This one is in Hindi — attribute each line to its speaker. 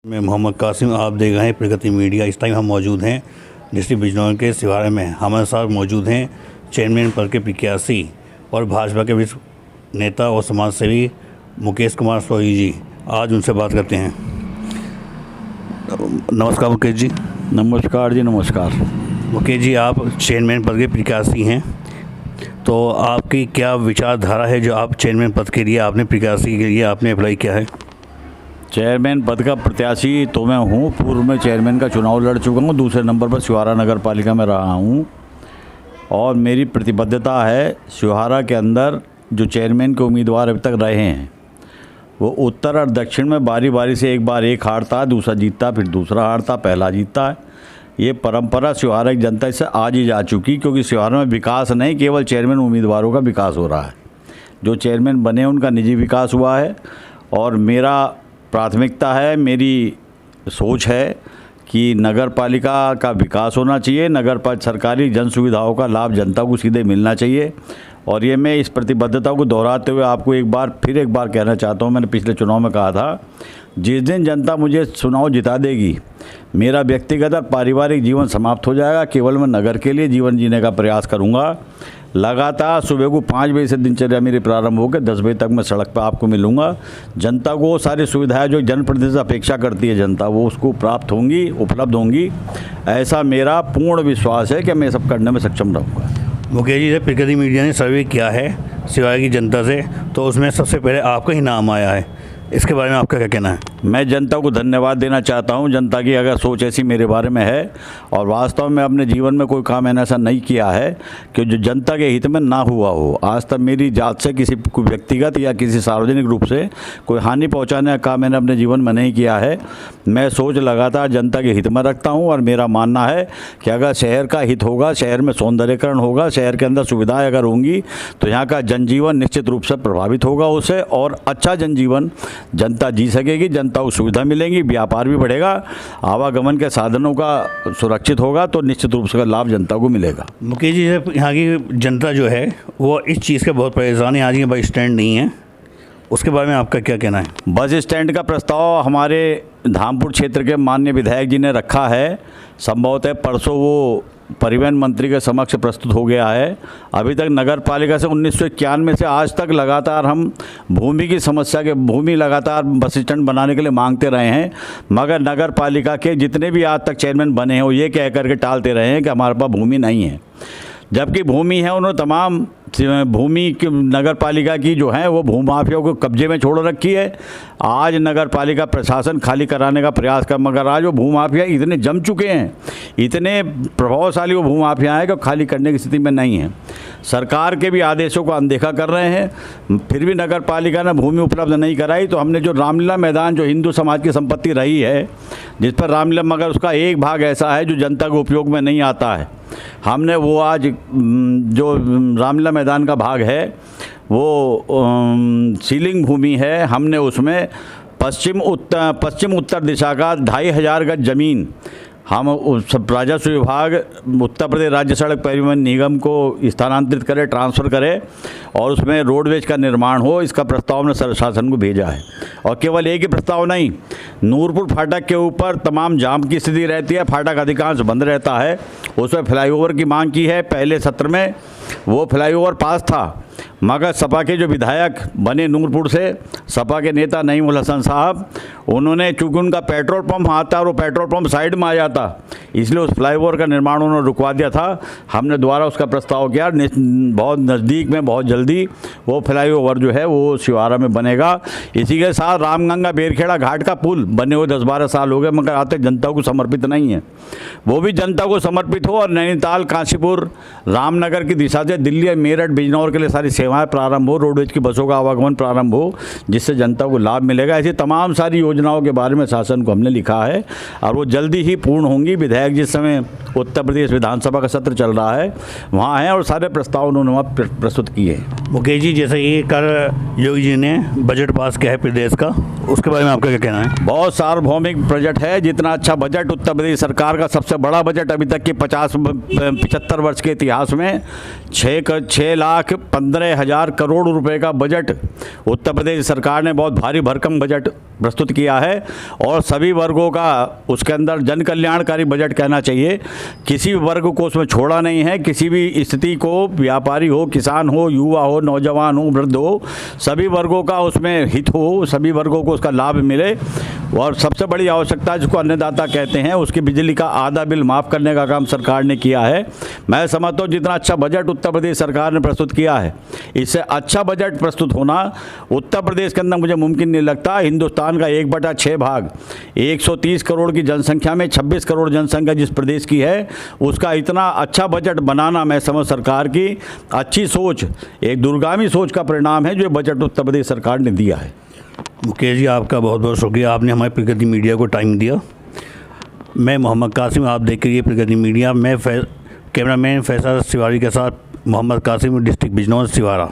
Speaker 1: मैं मोहम्मद कासिम, आप देख रहे हैं प्रगति मीडिया। इस टाइम हम मौजूद हैं डिस्ट्रिक्ट बिजनौर के सिवारे में। हमारे साथ मौजूद हैं चेयरमैन पद के प्रत्याशी और भाजपा के विश्व नेता और समाज सेवी मुकेश कुमार सोही जी। आज उनसे बात करते हैं। नमस्कार मुकेश जी।
Speaker 2: नमस्कार जी, नमस्कार।
Speaker 1: मुकेश जी, आप चेयरमैन पद के प्रत्याशी हैं, तो आपकी क्या विचारधारा है जो आप चेयरमैन पद के लिए आपने प्रत्याशी के लिए आपने अप्लाई किया है?
Speaker 2: चेयरमैन पद का प्रत्याशी तो मैं हूँ। पूर्व में चेयरमैन का चुनाव लड़ चुका हूँ। दूसरे नंबर पर शिवहारा नगर पालिका में रहा हूँ और मेरी प्रतिबद्धता है शिवहारा के अंदर जो चेयरमैन के उम्मीदवार अभी तक रहे हैं वो उत्तर और दक्षिण में बारी बारी से एक बार एक हारता, दूसरा जीतता, फिर दूसरा हारता, पहला जीतता है। ये परंपरा शिवहारा की जनता इससे आज ही जा चुकी, क्योंकि शिवहारा में विकास नहीं, केवल चेयरमैन उम्मीदवारों का विकास हो रहा है। जो चेयरमैन बने उनका निजी विकास हुआ है और मेरा प्राथमिकता है, मेरी सोच है कि नगर पालिका का विकास होना चाहिए। नगर पालिका सरकारी जन सुविधाओं का लाभ जनता को सीधे मिलना चाहिए। और ये मैं इस प्रतिबद्धता को दोहराते हुए आपको एक बार कहना चाहता हूँ। मैंने पिछले चुनाव में कहा था, जिस दिन जनता मुझे चुनाव जिता देगी मेरा व्यक्तिगत और पारिवारिक जीवन समाप्त हो जाएगा। केवल मैं नगर के लिए जीवन जीने का प्रयास करूँगा। लगातार सुबह को 5 बजे से दिनचर्या मेरी प्रारंभ होकर 10 बजे तक मैं सड़क पर आपको मिलूंगा। जनता को वो सारी सुविधाएं जो जनप्रतिनिधि से अपेक्षा करती है जनता, वो उसको प्राप्त होंगी, उपलब्ध होंगी। ऐसा मेरा पूर्ण विश्वास है कि मैं सब करने में सक्षम रहूँगा।
Speaker 1: मुकेश जी, जब प्रगति मीडिया ने सर्वे किया है शिवहारा की जनता से, तो उसमें सबसे पहले आपका ही नाम आया है। इसके बारे में आपका क्या कहना है?
Speaker 2: मैं जनता को धन्यवाद देना चाहता हूं। जनता की अगर सोच ऐसी मेरे बारे में है और वास्तव में अपने जीवन में कोई काम मैंने ऐसा नहीं किया है कि जो जनता के हित में ना हुआ हो। आज तक मेरी जात से किसी कोई व्यक्तिगत या किसी सार्वजनिक रूप से कोई हानि पहुंचाने का काम मैंने अपने जीवन में नहीं किया है। मैं सोच लगातार जनता के हित में रखता हूँ और मेरा मानना है कि अगर शहर का हित होगा, शहर में सौंदर्यीकरण होगा, शहर के अंदर सुविधाएँ अगर होंगी तो यहाँ का जनजीवन निश्चित रूप से प्रभावित होगा उससे, और अच्छा जनजीवन जनता जी सकेगी, जनता को सुविधा मिलेंगी, व्यापार भी बढ़ेगा, आवागमन के साधनों का सुरक्षित होगा, तो निश्चित रूप से लाभ जनता को मिलेगा।
Speaker 1: मुकेश जी, यहाँ की जनता जो है वो इस चीज़ का बहुत परेशान है। आज ये बस स्टैंड नहीं है, उसके बारे में आपका क्या कहना है?
Speaker 2: बस स्टैंड का प्रस्ताव हमारे धामपुर क्षेत्र के माननीय विधायक जी ने रखा है। संभवतः परसों वो परिवहन मंत्री के समक्ष प्रस्तुत हो गया है। अभी तक नगर पालिका से 1991 से आज तक लगातार हम भूमि की समस्या के भूमि लगातार बस स्टैंड बनाने के लिए मांगते रहे हैं, मगर नगर पालिका के जितने भी आज तक चेयरमैन बने हैं वो ये कह करके टालते रहे हैं कि हमारे पास भूमि नहीं है। जबकि भूमि है, उन्होंने तमाम भूमि नगर पालिका की जो है वो भूमाफियाओं को कब्जे में छोड़ रखी है। आज नगर पालिका प्रशासन खाली कराने का प्रयास कर, मगर आज वो भूमाफिया इतने जम चुके हैं, इतने प्रभावशाली वो भूमाफिया हैं कि खाली करने की स्थिति में नहीं है। सरकार के भी आदेशों को अनदेखा कर रहे हैं, फिर भी नगर पालिका ने भूमि उपलब्ध नहीं कराई। तो हमने जो रामलीला मैदान जो हिंदू समाज की संपत्ति रही है, जिस पर रामलीला, मगर उसका एक भाग ऐसा है जो जनता के उपयोग में नहीं आता है, हमने वो आज जो रामलीला मैदान का भाग है वो सीलिंग भूमि है, हमने उसमें पश्चिम उत्तर दिशा का 2500 गज ज़मीन हम राजस्व विभाग उत्तर प्रदेश राज्य सड़क परिवहन निगम को स्थानांतरित करे, ट्रांसफ़र करे और उसमें रोडवेज का निर्माण हो। इसका प्रस्ताव ने शासन को भेजा है। और केवल एक ही प्रस्ताव नहीं, नूरपुर फाटक के ऊपर तमाम जाम की स्थिति रहती है, फाटक अधिकांश बंद रहता है, उसमें फ्लाईओवर की मांग की है। पहले सत्र में वो फ्लाईओवर पास था, मगर सपा के जो विधायक बने नूरपुर से, सपा के नेता नईमुल हसन साहब, उन्होंने, चूँकि उनका पेट्रोल पंप आता और वो पेट्रोल पंप साइड में आ जाता, इसलिए उस फ्लाईओवर का निर्माण उन्होंने रुकवा दिया था। हमने दोबारा उसका प्रस्ताव किया, बहुत नज़दीक में बहुत जल्दी वो फ्लाईओवर जो है वो शिवहारा में बनेगा। इसी के साथ रामगंगा बेरखेड़ा घाट का पुल बने हुए 10-12 साल हो गए, मगर आते जनता को समर्पित नहीं है, वो भी जनता को समर्पित हो। और नैनीताल, काशीपुर, रामनगर की दिशा से दिल्ली, मेरठ, बिजनौर के लिए सारी सेवाएं प्रारंभ हो, रोडवेज की बसों का आवागमन प्रारंभ हो, जिससे जनता को लाभ मिलेगा। ऐसी तमाम सारी योजनाओं के बारे में शासन को हमने लिखा है और वो जल्दी ही पूर्ण होंगी। विधायक जिस समय उत्तर प्रदेश विधानसभा का सत्र चल रहा है वहाँ हैं और सारे प्रस्ताव उन्होंने वहाँ प्रस्तुत किए हैं।
Speaker 1: मुकेश जी, जैसे ये कल योगी जी ने बजट पास किया है प्रदेश का, उसके बारे में आपका क्या कहना है?
Speaker 2: बहुत सार्वभौमिक बजट है। जितना अच्छा बजट उत्तर प्रदेश सरकार का सबसे बड़ा बजट अभी तक के 75 वर्ष के इतिहास में 6 लाख 15,000 करोड़ रुपए का बजट उत्तर प्रदेश सरकार ने बहुत भारी भरकम बजट प्रस्तुत किया है और सभी वर्गों का उसके अंदर जन कल्याणकारी बजट कहना चाहिए। किसी भी वर्ग को उसमें छोड़ा नहीं है। किसी भी स्थिति को, व्यापारी हो, किसान हो, युवा हो, नौजवान हो, वृद्ध हो, सभी वर्गों का उसमें हित हो, सभी वर्गों को उसका लाभ मिले। और सबसे बड़ी आवश्यकता जिसको अन्नदाता कहते हैं, उसकी बिजली का आधा बिल माफ़ करने का काम सरकार ने किया है। मैं समझता हूँ जितना अच्छा बजट उत्तर प्रदेश सरकार ने प्रस्तुत किया है, इससे अच्छा बजट प्रस्तुत होना उत्तर प्रदेश के अंदर मुझे मुमकिन नहीं लगता। हिंदुस्तान का 1/6 भाग 130 करोड़ की जनसंख्या में 26 करोड़ जनसंख्या जिस प्रदेश की है, उसका इतना अच्छा बजट बनाना, मैं समझ सरकार की अच्छी सोच, एक दूरगामी सोच का परिणाम है जो बजट उत्तर प्रदेश सरकार ने दिया है।
Speaker 1: मुकेश जी, आपका बहुत बहुत शुक्रिया, आपने हमारे प्रगति मीडिया को टाइम दिया। मैं मोहम्मद कासिम, आप देख रही है प्रगति मीडिया। मैं कैमरामैन फैसल सिवारी के साथ मोहम्मद कासिम, डिस्ट्रिक्ट बिजनौर, सिवारा।